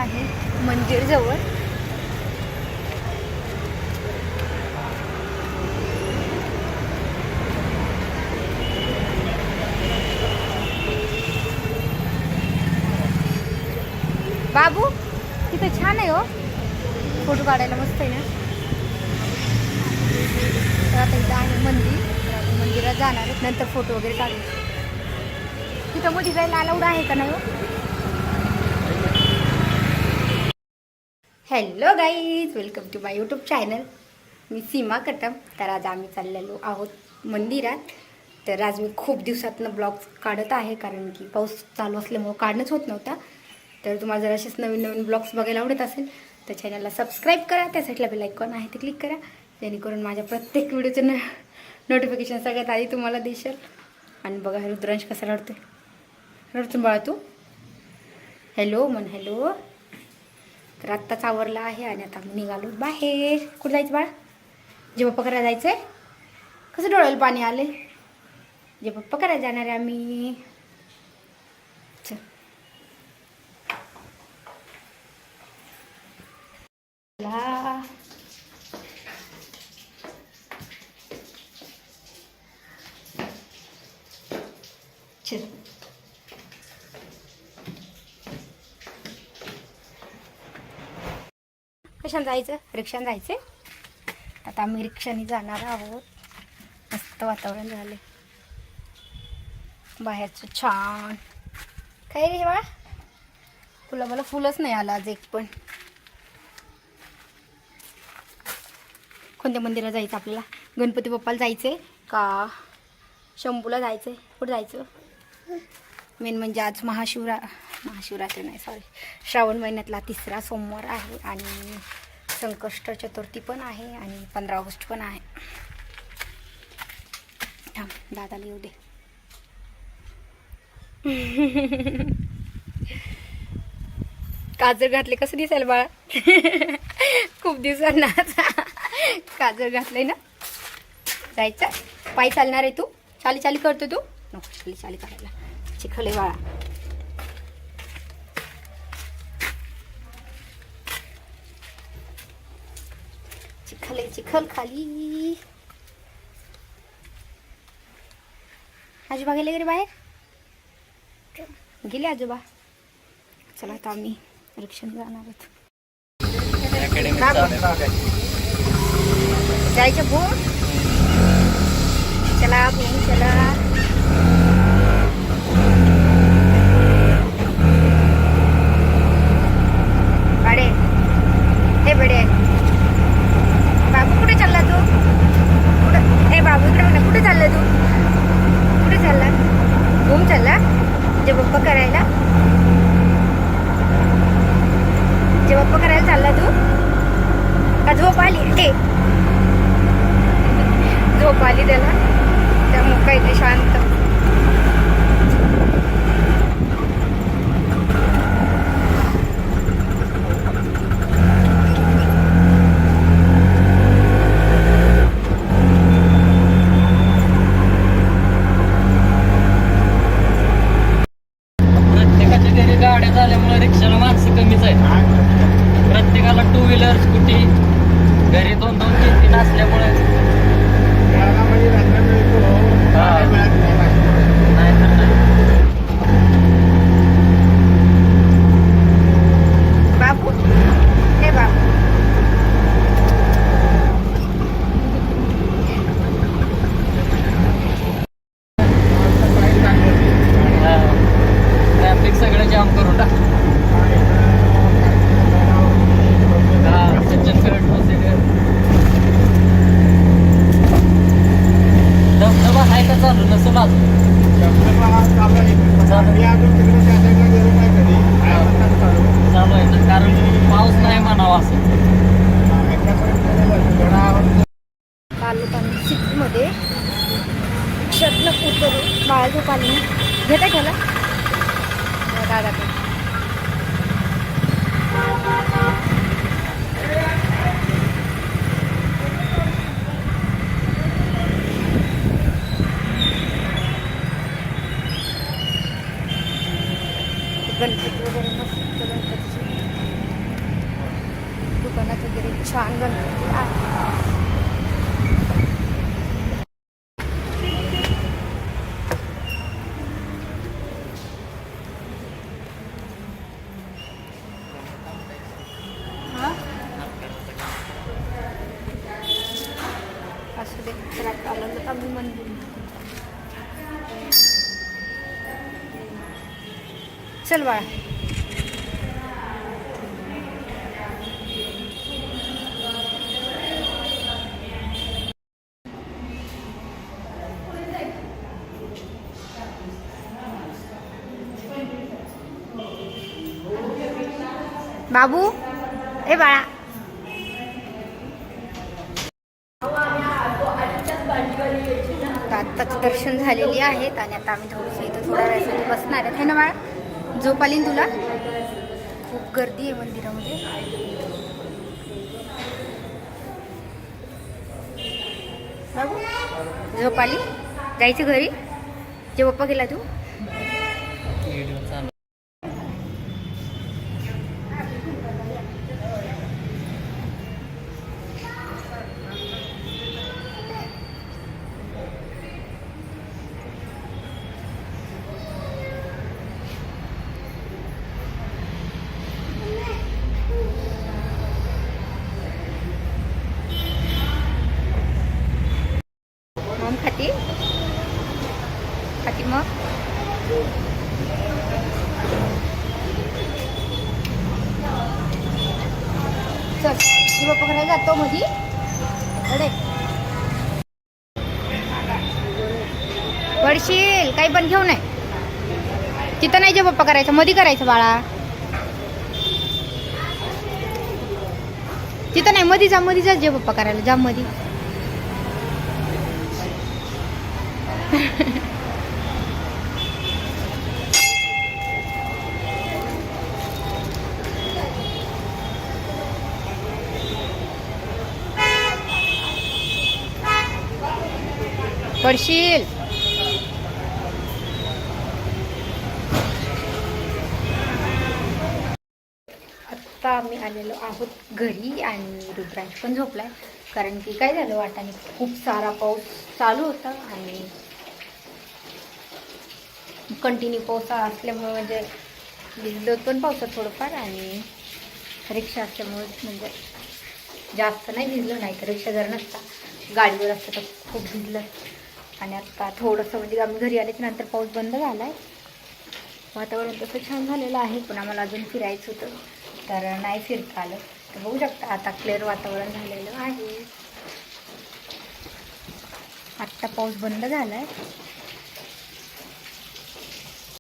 आहे मंदिर जवळ. बाबू तिथे छान आहे हो, फोटो काढायला मस्त आहे ना. तर आता इथं आहे मंदिर, तर आपण मंदिरात जाणार आहेत, नंतर फोटो वगैरे काढू. तिथं मध्ये जायला अलाउड आहे का नाही हो? Hello guys, welcome to my YouTube channel. मी सीमा कटम. तर आज आम्ही चाललेलो आहोत मंदिरात. तर आज मी खूप दिवसातनं ब्लॉग काढत आहे, कारण की पाऊस चालू असल्यामुळं काढणंच होत नव्हता. तर तुम्हाला जर असेच नवीन नवीन ब्लॉग्स बघायला आवडत असेल तर चॅनलला सबस्क्राईब करा, त्या साईडला बेल आयकॉन आहे ते क्लिक करा, जेणेकरून माझ्या प्रत्येक व्हिडिओचं नोटिफिकेशन सगळ्यात आधी तुम्हाला दिसेल. आणि बघा रुद्रांश कसा रडतोय. रडतो बाळा तू. हॅलो म्हण, हॅलो. तर आत्ताच आवरला आहे आणि आता आम्ही निघालो बाहेर. कुठं जायचं बाळा? जे पप्पा करायला जायचं आहे. कसं डोळ्याला पाणी आले? जे पप्पा करायला जाणार आहे आम्ही. चल. चल. कशाने जायचं? रिक्षाने जायचं. आता आम्ही रिक्षाने जाणार आहोत. मस्त वातावरण झाले बाहेरचं, छान. काय रे बाळा, फुलं मला फुलच नाही आलं आज एक पण. कोणत्या मंदिरात जायचं आपल्याला? गणपती बाप्पाला जायचंय का शंभूला जायचंय? कुठं जायचं? मेन म्हणजे आज महाशिवरात्री नाही, सॉरी, श्रावण महिन्यातला 3रा सोमवार आहे आणि संकष्ट चतुर्थी पण आहे आणि 15 ऑगस्ट पण आहे. थांब, दादाला येऊ दे. काजळ घातले, कसं दिसायला बाळा? खूप दिवसांना काजळ घातलंय ना. जायचं पायी चालणार आहे तू? चाली चाली करतो तू? नको चाली चाली करायला, चिखल आहे बाळा. चिखल आहे, चिखल खाली. आजोबा गेले गेले बाहेर, गेले आजोबा. चला आता आम्ही रिक्षाने जाणार आहोत. जायचं भूम. चला भूम चला. बडे हे बडे बाबू, कुठे चालला तू? कुठं? हे बाबू इकडे बघ ना, कुठे चालला तू? कुठे चालला? भूम चालला जे पप्पा करायला? जे पप्पा करायला चालला तू? का झोप आली? हे झोप आली त्याला, त्यामुळे काही नाही, शांत. प्रत्येकाच्या घरी गाड्या झाल्यामुळे रिक्षाला माणसं कमीच आहेत. प्रत्येकाला 2 व्हीलर स्कूटी घरी 2-2, 3-3 असल्यामुळे नाही तर नाही. बाबू हे बाबू, ट्रॅफिक सगळं जाम करून टाक. धबधबा आहे का चालू? नसेल अजून. चालू आहे ना, कारण पाऊस नाही म्हणावा असं. आलो आम्ही सिटीमध्ये. रिक्षातनं उतरू, बाळा झोप आली. घेता त्याला दादाकडे. गणपती वगैरे मस्त, गणपतीची छान गणपती आहे. असू दे, तर आता आलं तर आम्ही मंदिर. चल बाळा. बाबू, ए बाळा. आत्ताच दर्शन झालेली आहेत आणि आता आम्ही थोडंसं इथं थोड्या वेळासाठी बसणार आहेत. है ना बाळा? झोप आली ना तुला? खूप गर्दी आहे मंदिरामध्ये. बाबू झोप आली? जायचं घरी? जे पप्पा गेला तू? मग खाती मग. चल जी बाप्पा करायला जातो मधी. अरे पडशील, काही पण घेऊ नये तिथं. नाही जे बाप्पा करायचं, मधी करायचं बाळा. तिथं नाही, मधी जा जे बाप्पा करायला. जा मधी. पडशील. आता आम्ही आलेलो आहोत घरी आणि रुद्रांश पण झोपलाय. कारण की काय झालं, वाटाने खूप सारा पाऊस चालू होता आणि कंटिन्यू पाऊस असल्यामुळे म्हणजे भिजलो पण पावसात थोडंफार. आणि रिक्षा असल्यामुळे म्हणजे जास्त नाही भिजलो. नाही तर रिक्षा जर नसता, गाडीवर असतं तर खूप भिजलं. आणि आता थोडंसं म्हणजे आम्ही घरी आल्याच्या नंतर पाऊस बंद झाला आहे. वातावरण तसं छान झालेलं आहे, पण आम्हाला अजून फिरायचं होतं तर नाही फिरता आलं. तर बघू शकता आता क्लिअर वातावरण झालेलं आहे. आत्ता पाऊस बंद झाला आहे.